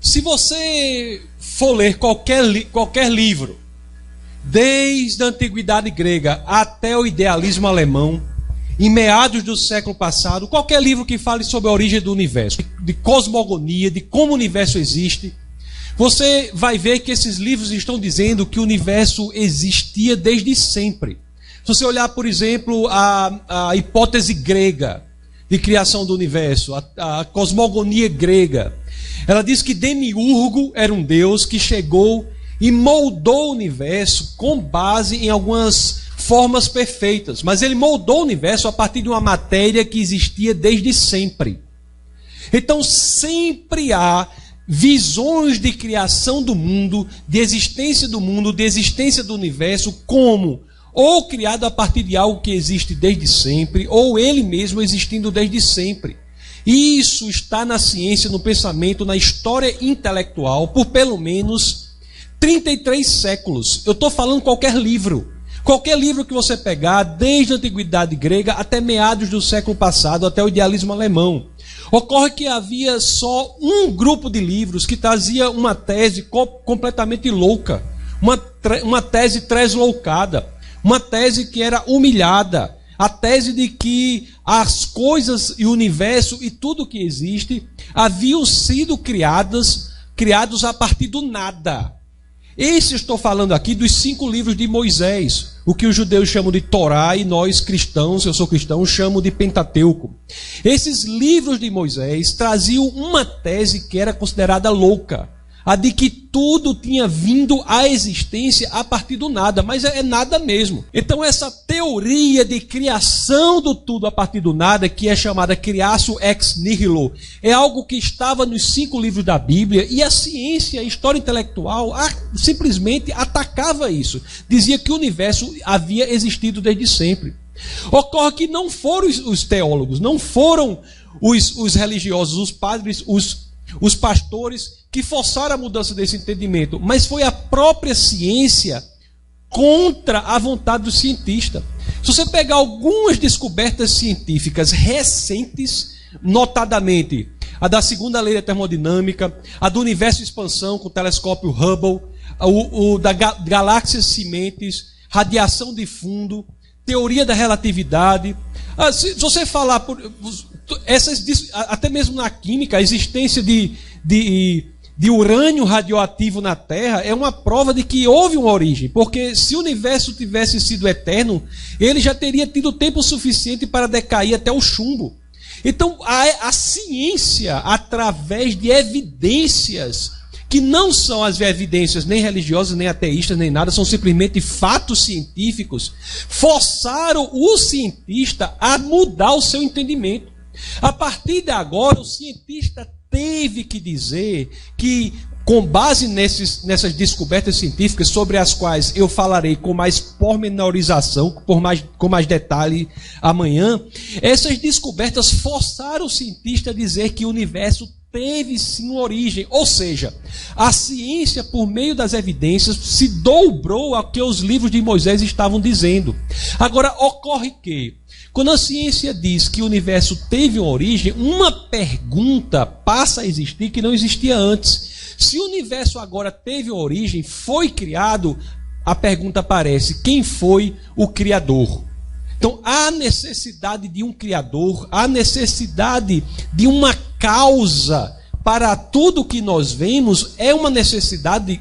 Se você for ler qualquer livro, desde a antiguidade grega até o idealismo alemão, em meados do século passado, qualquer livro que fale sobre a origem do universo, de cosmogonia, de como o universo existe, você vai ver que esses livros estão dizendo que o universo existia desde sempre. Se você olhar, por exemplo, a hipótese grega de criação do universo, a cosmogonia grega, ela diz que Demiurgo era um deus que chegou e moldou o universo com base em algumas formas perfeitas. Mas ele moldou o universo a partir de uma matéria que existia desde sempre. Então sempre há visões de criação do mundo, de existência do universo, como ou criado a partir de algo que existe desde sempre, ou ele mesmo existindo desde sempre. Isso está na ciência, no pensamento, na história intelectual, por pelo menos 33 séculos. Eu estou falando qualquer livro. Qualquer livro que você pegar, desde a antiguidade grega até meados do século passado, até o idealismo alemão. Ocorre que havia só um grupo de livros que trazia uma tese completamente louca. Uma tese tresloucada. Uma tese que era humilhada. A tese de que as coisas e o universo e tudo que existe haviam sido criados a partir do nada. Estou falando aqui dos 5 livros de Moisés, o que os judeus chamam de Torá e nós cristãos, eu sou cristão, chamo de Pentateuco. Esses livros de Moisés traziam uma tese que era considerada louca, a de que tudo tinha vindo à existência a partir do nada, mas é nada mesmo. Então essa teoria de criação do tudo a partir do nada, que é chamada Creatio ex nihilo, é algo que estava nos 5 livros da Bíblia, e a ciência, a história intelectual simplesmente atacava isso. Dizia que o universo havia existido desde sempre. Ocorre que não foram os teólogos, não foram os religiosos, os padres, os pastores que forçaram a mudança desse entendimento, mas foi a própria ciência contra a vontade do cientista. Se você pegar algumas descobertas científicas recentes, notadamente a da segunda lei da termodinâmica, a do universo de expansão com o telescópio Hubble, o da galáxias sementes, radiação de fundo, teoria da relatividade. Se você falar até mesmo na química, a existência de urânio radioativo na Terra é uma prova de que houve uma origem, porque se o universo tivesse sido eterno, ele já teria tido tempo suficiente para decair até o chumbo. Então a ciência, através de evidências que não são as evidências nem religiosas, nem ateístas, nem nada, são simplesmente fatos científicos, forçaram o cientista a mudar o seu entendimento. A partir de agora, o cientista teve que dizer que, com base nessas descobertas científicas, sobre as quais eu falarei com mais pormenorização, com mais detalhe amanhã, essas descobertas forçaram o cientista a dizer que o universo teve sim uma origem. Ou seja, a ciência, por meio das evidências, se dobrou ao que os livros de Moisés estavam dizendo. Agora, ocorre que, quando a ciência diz que o universo teve uma origem, uma pergunta passa a existir que não existia antes. Se o universo agora teve uma origem, foi criado, a pergunta aparece: quem foi o Criador? Então, há necessidade de um Criador, há necessidade de uma causa para tudo que nós vemos, é uma necessidade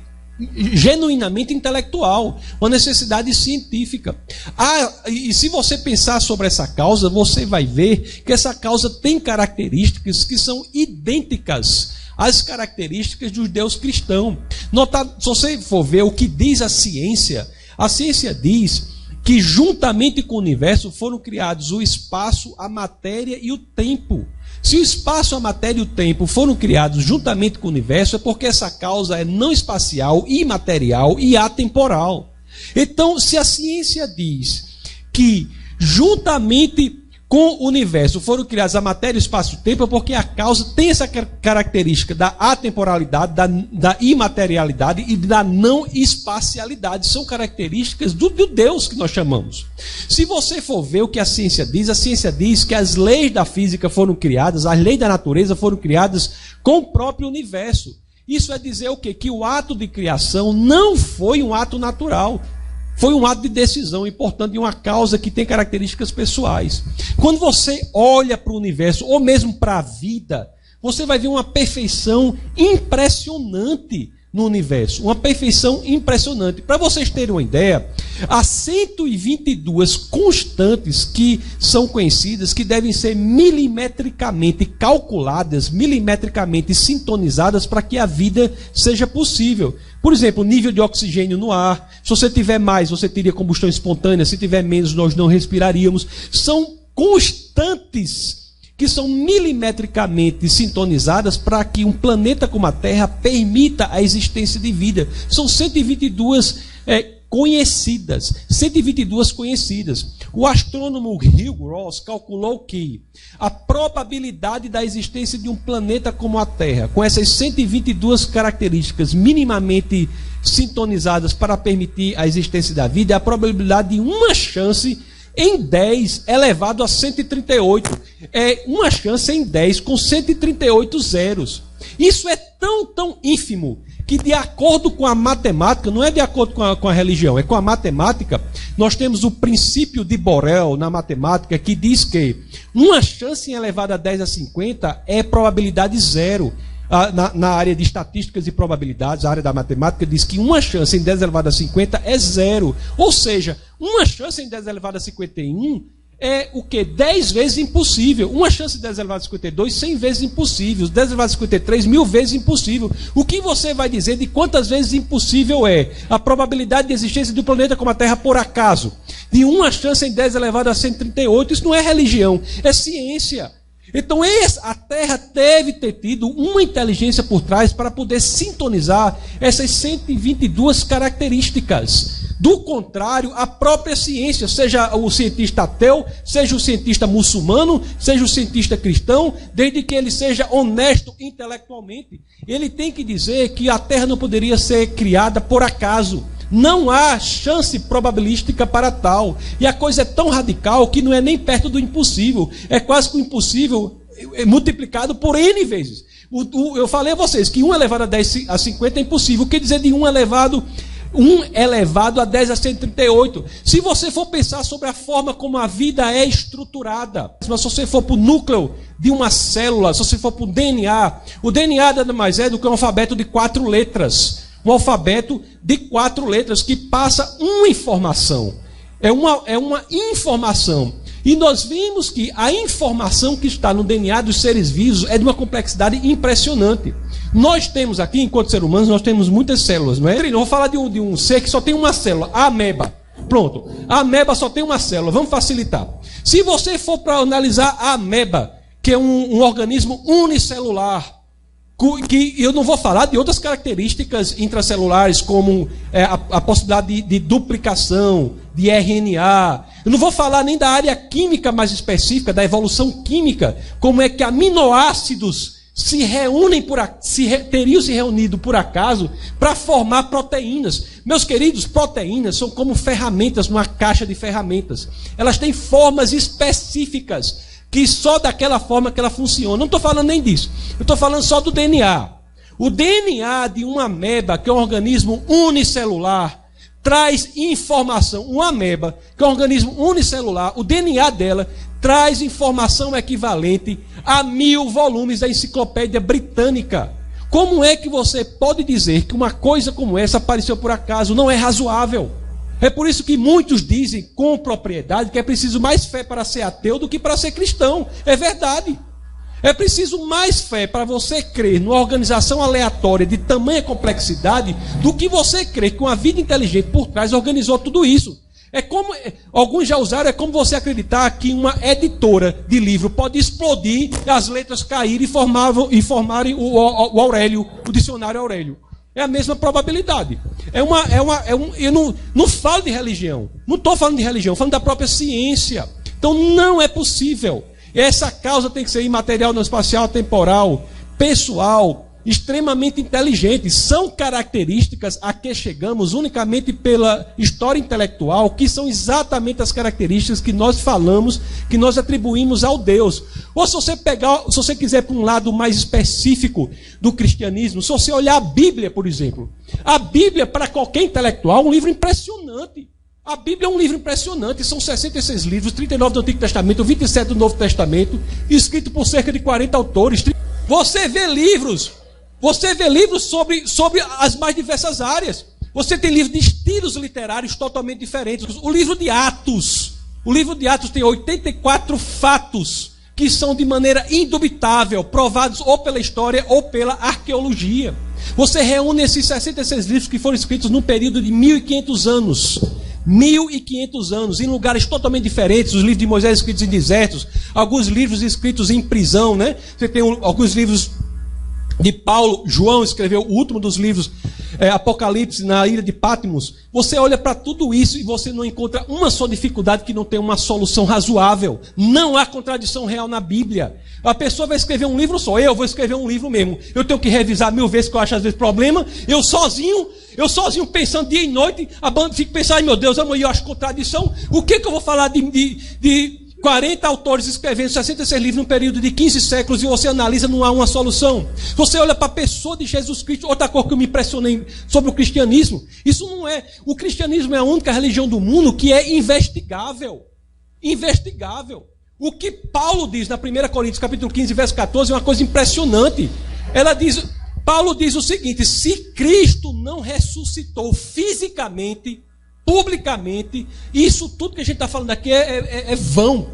genuinamente intelectual, uma necessidade científica. E se você pensar sobre essa causa, você vai ver que essa causa tem características que são idênticas às características do Deus cristão. Se você for ver o que diz a ciência diz que juntamente com o universo foram criados o espaço, a matéria e o tempo. Se o espaço, a matéria e o tempo foram criados juntamente com o universo, é porque essa causa é não espacial, imaterial e atemporal. Então, se a ciência diz que juntamente com o universo foram criados a matéria, o espaço e o tempo, é porque a causa tem essa característica da atemporalidade, da imaterialidade e da não espacialidade. São características do Deus que nós chamamos. Se você for ver o que a ciência diz que as leis da física foram criadas, as leis da natureza foram criadas com o próprio universo. Isso é dizer o quê? Que o ato de criação não foi um ato natural. Foi um ato de decisão e, portanto, de uma causa que tem características pessoais. Quando você olha para o universo, ou mesmo para a vida, você vai ver uma perfeição impressionante no universo. Uma perfeição impressionante. Para vocês terem uma ideia, há 122 constantes que são conhecidas, que devem ser milimetricamente calculadas, milimetricamente sintonizadas para que a vida seja possível. Por exemplo, nível de oxigênio no ar. Se você tiver mais, você teria combustão espontânea. Se tiver menos, nós não respiraríamos. São constantes que são milimetricamente sintonizadas para que um planeta como a Terra permita a existência de vida. São 122 conhecidas. 122 conhecidas. O astrônomo Hugh Ross calculou que a probabilidade da existência de um planeta como a Terra, com essas 122 características minimamente sintonizadas para permitir a existência da vida, é a probabilidade de uma chance em 10 elevado a 138. É uma chance em 10 com 138 zeros. Isso é tão ínfimo que, de acordo com a matemática, não é de acordo com a religião, é com a matemática, nós temos o princípio de Borel na matemática, que diz que uma chance em elevado a 10 a 50 é probabilidade zero. Na área de estatísticas e probabilidades, a área da matemática diz que uma chance em 10 elevado a 50 é zero. Ou seja, uma chance em 10 elevado a 51 é o quê? 10 vezes impossível. Uma chance em 10 elevado a 52, 100 vezes impossível. 10 elevado a 53, 1000 vezes impossível. O que você vai dizer de quantas vezes impossível é a probabilidade de existência de um planeta como a Terra por acaso? De uma chance em 10 elevado a 138, isso não é religião, é ciência. Então a Terra deve ter tido uma inteligência por trás para poder sintonizar essas 122 características. Do contrário, a própria ciência, seja o cientista ateu, seja o cientista muçulmano, seja o cientista cristão, desde que ele seja honesto intelectualmente, ele tem que dizer que a Terra não poderia ser criada por acaso. Não há chance probabilística para tal. E a coisa é tão radical que não é nem perto do impossível. É quase que o impossível multiplicado por N vezes. Eu falei a vocês que 1 elevado a 10 a 50 é impossível. O que dizer de 1 elevado a 10 a 138? Se você for pensar sobre a forma como a vida é estruturada, se você for para o núcleo de uma célula, se você for para o DNA nada mais é do que um alfabeto de 4 letras. Um alfabeto de 4 letras que passa uma informação. É uma informação. E nós vimos que a informação que está no DNA dos seres vivos é de uma complexidade impressionante. Nós temos aqui, enquanto seres humanos, nós temos muitas células, não é? Eu vou falar de um ser que só tem uma célula, a ameba. Pronto, a ameba só tem uma célula, vamos facilitar. Se você for para analisar a ameba, que é um organismo unicelular, que eu não vou falar de outras características intracelulares, como a possibilidade de duplicação, de RNA. Eu não vou falar nem da área química mais específica, da evolução química, como é que aminoácidos se reúnem teriam se reunido por acaso para formar proteínas. Meus queridos, proteínas são como ferramentas numa caixa de ferramentas. Elas têm formas específicas, que só daquela forma que ela funciona. Não estou falando nem disso. Eu estou falando só do DNA. O DNA de uma ameba, que é um organismo unicelular, traz informação. Uma ameba, que é um organismo unicelular, o DNA dela traz informação equivalente a 1000 volumes da Enciclopédia Britânica. Como é que você pode dizer que uma coisa como essa apareceu por acaso? Não é razoável. É por isso que muitos dizem com propriedade que é preciso mais fé para ser ateu do que para ser cristão. É verdade. É preciso mais fé para você crer numa organização aleatória de tamanha complexidade do que você crer que uma vida inteligente por trás organizou tudo isso. É como, alguns já usaram, é como você acreditar que uma editora de livro pode explodir, as letras caírem e formarem o Aurélio, o dicionário Aurélio. É a mesma probabilidade. Eu não falo de religião. Não estou falando de religião, estou falando da própria ciência. Então não é possível. Essa causa tem que ser imaterial, não espacial, temporal, pessoal, extremamente inteligentes. São características a que chegamos unicamente pela história intelectual, que são exatamente as características que nós falamos, que nós atribuímos ao Deus. Ou se você quiser para um lado mais específico do cristianismo, se você olhar a Bíblia, por exemplo. A Bíblia, para qualquer intelectual, é um livro impressionante. A Bíblia é um livro impressionante. São 66 livros, 39 do Antigo Testamento, 27 do Novo Testamento, escrito por cerca de 40 autores. Você vê livros sobre as mais diversas áreas. Você tem livros de estilos literários totalmente diferentes. O livro de Atos tem 84 fatos que são de maneira indubitável provados ou pela história ou pela arqueologia. Você reúne esses 66 livros que foram escritos num período de 1.500 anos. 1.500 anos, em lugares totalmente diferentes. Os livros de Moisés escritos em desertos, alguns livros escritos em prisão, né? Você tem alguns livros de Paulo. João escreveu o último dos livros, Apocalipse, na ilha de Patmos. Você olha para tudo isso e você não encontra uma só dificuldade que não tenha uma solução razoável. Não há contradição real na Bíblia. A pessoa vai escrever um livro só, eu vou escrever um livro mesmo. Eu tenho que revisar 1000 vezes, que eu acho às vezes problema. Eu sozinho pensando dia e noite, a banda fica pensando, ai meu Deus, amanhã eu acho contradição. O que eu vou falar de 40 autores escrevendo 66 livros num período de 15 séculos e você analisa, não há uma solução. Você olha para a pessoa de Jesus Cristo. Outra coisa que eu me impressionei sobre o cristianismo, isso não é... O cristianismo é a única religião do mundo que é investigável. Investigável. O que Paulo diz na 1 Coríntios capítulo 15, verso 14, é uma coisa impressionante. Paulo diz o seguinte: se Cristo não ressuscitou fisicamente, publicamente, isso tudo que a gente está falando aqui é vão,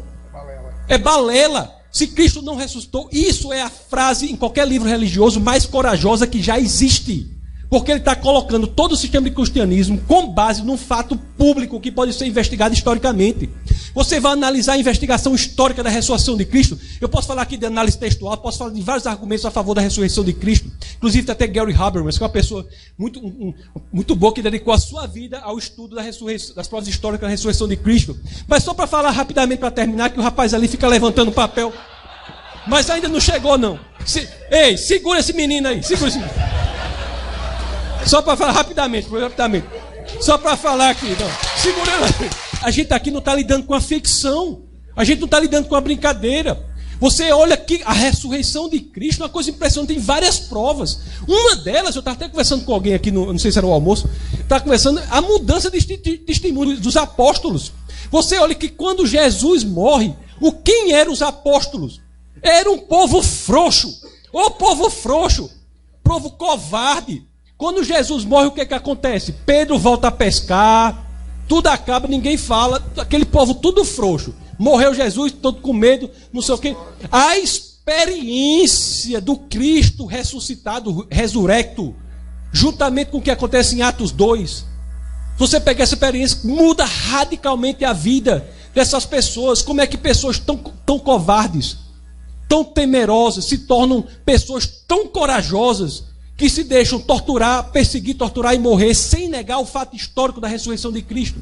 é balela. Se Cristo não ressuscitou, isso é a frase em qualquer livro religioso mais corajosa que já existe, porque ele está colocando todo o sistema de cristianismo com base num fato público que pode ser investigado historicamente. Você vai analisar a investigação histórica da ressurreição de Cristo. Eu posso falar aqui de análise textual, posso falar de vários argumentos a favor da ressurreição de Cristo. Inclusive tem até Gary Habermas, que é uma pessoa muito boa, que dedicou a sua vida ao estudo das provas históricas da ressurreição de Cristo. Mas só para falar rapidamente, para terminar, que o rapaz ali fica levantando o papel. Mas ainda não chegou, não. Ei, segura esse menino aí. Segura esse menino. Só para falar rapidamente. Só para falar aqui. Não. Segura ele. A gente aqui não está lidando com a ficção. A gente não está lidando com a brincadeira. Você olha aqui, a ressurreição de Cristo é uma coisa impressionante, tem várias provas. Uma delas, eu estava até conversando com alguém aqui, não sei se era o almoço, estava conversando, a mudança de testemunho dos apóstolos. Você olha que quando Jesus morre, quem eram os apóstolos? Era um povo frouxo. Ô povo frouxo, povo covarde. Quando Jesus morre, o que acontece? Pedro volta a pescar, tudo acaba, ninguém fala, aquele povo tudo frouxo. Morreu Jesus, todo com medo, não sei o quê. A experiência do Cristo ressuscitado, ressurrecto, juntamente com o que acontece em Atos 2, se você pegar essa experiência, muda radicalmente a vida dessas pessoas. Como é que pessoas tão covardes, tão temerosas, se tornam pessoas tão corajosas, que se deixam torturar, perseguir, torturar e morrer sem negar o fato histórico da ressurreição de Cristo.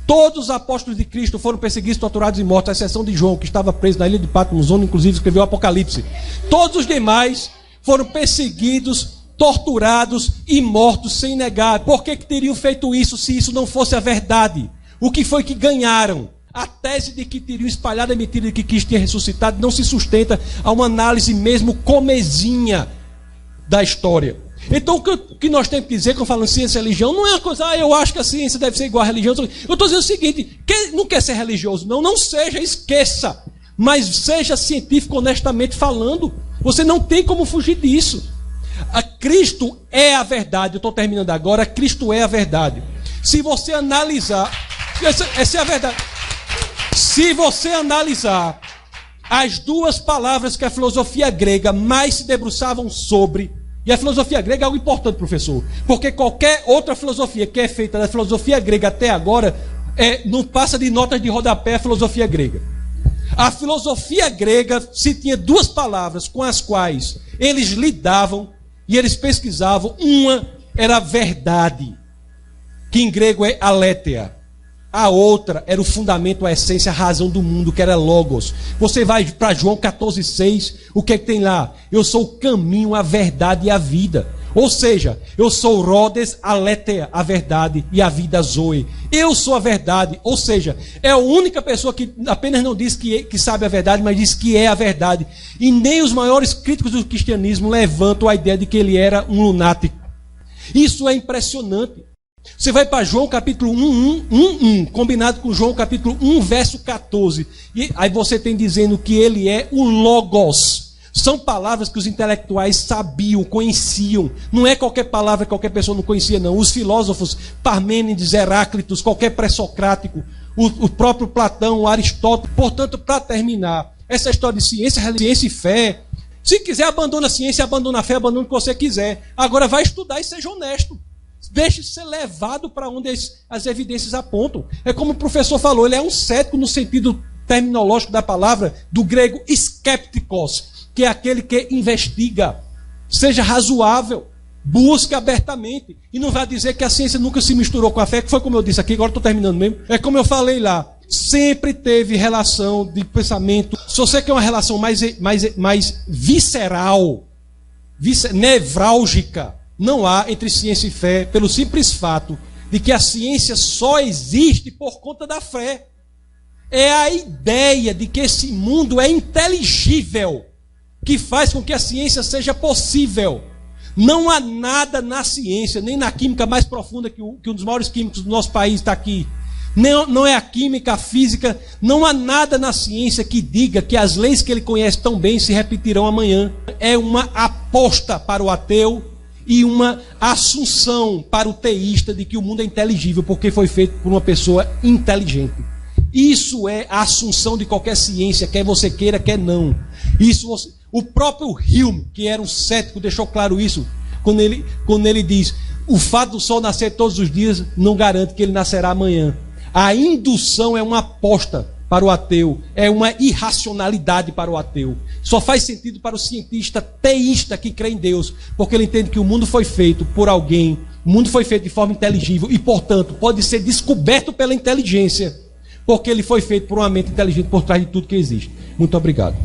Todos os apóstolos de Cristo foram perseguidos, torturados e mortos, à exceção de João, que estava preso na ilha de Patmos, onde inclusive escreveu o Apocalipse. Todos os demais foram perseguidos, torturados e mortos sem negar. Por que teriam feito isso se isso não fosse a verdade? O que foi que ganharam? A tese de que teriam espalhado a mentira de que Cristo tinha ressuscitado não se sustenta a uma análise mesmo comezinha da história. Então o que nós temos que dizer quando falamos ciência e religião não é uma coisa, eu acho que a ciência deve ser igual à religião. Eu estou dizendo o seguinte: quem não quer ser religioso, não seja, esqueça, mas seja científico honestamente falando. Você não tem como fugir disso. A Cristo é a verdade. Eu estou terminando agora. Cristo é a verdade. Se você analisar, essa é a verdade. Se você analisar as duas palavras que a filosofia grega mais se debruçavam sobre. E a filosofia grega é algo importante, professor, porque qualquer outra filosofia que é feita da filosofia grega até agora não passa de notas de rodapé a filosofia grega. A filosofia grega se tinha duas palavras com as quais eles lidavam e eles pesquisavam. Uma era verdade, que em grego é aletheia. A outra era o fundamento, a essência, a razão do mundo, que era Logos. Você vai para João 14,6, o que é que tem lá? Eu sou o caminho, a verdade e a vida. Ou seja, eu sou o Rhodes, Aletheia, a verdade, e a vida Zoe. Eu sou a verdade. Ou seja, é a única pessoa que apenas não diz que sabe a verdade, mas diz que é a verdade. E nem os maiores críticos do cristianismo levantam a ideia de que ele era um lunático. Isso é impressionante. Você vai para João capítulo 1, combinado com João capítulo 1, verso 14. E aí você tem dizendo que ele é o Logos. São palavras que os intelectuais sabiam, conheciam. Não é qualquer palavra que qualquer pessoa não conhecia, não. Os filósofos, Parmênides, Heráclitos, qualquer pré-socrático, o próprio Platão, Aristóteles. Portanto, para terminar, essa história de ciência e fé, se quiser abandona a ciência, abandona a fé, abandona o que você quiser. Agora vai estudar e seja honesto. Deixe ser levado para onde as evidências apontam. É como o professor falou, ele é um cético no sentido terminológico da palavra, do grego skeptikos, que é aquele que investiga. Seja razoável, busque abertamente. E não vai dizer que a ciência nunca se misturou com a fé, que foi como eu disse aqui, agora estou terminando mesmo. É como eu falei lá, sempre teve relação de pensamento. Se você quer uma relação mais visceral, nevrálgica, não há entre ciência e fé, pelo simples fato de que a ciência só existe por conta da fé. É a ideia de que esse mundo é inteligível que faz com que a ciência seja possível. Não há nada na ciência, nem na química mais profunda, que um dos maiores químicos do nosso país está aqui. Não é a química, a física, não há nada na ciência que diga que as leis que ele conhece tão bem se repetirão amanhã. É uma aposta para o ateu e uma assunção para o teísta de que o mundo é inteligível porque foi feito por uma pessoa inteligente. Isso é a assunção de qualquer ciência, quer você queira, quer não. O próprio Hume, que era um cético, deixou claro isso quando ele diz: o fato do sol nascer todos os dias não garante que ele nascerá amanhã. A indução é uma aposta para o ateu, é uma irracionalidade para o ateu. Só faz sentido para o cientista teísta que crê em Deus, porque ele entende que o mundo foi feito por alguém, o mundo foi feito de forma inteligível e, portanto, pode ser descoberto pela inteligência, porque ele foi feito por uma mente inteligente por trás de tudo que existe. Muito obrigado.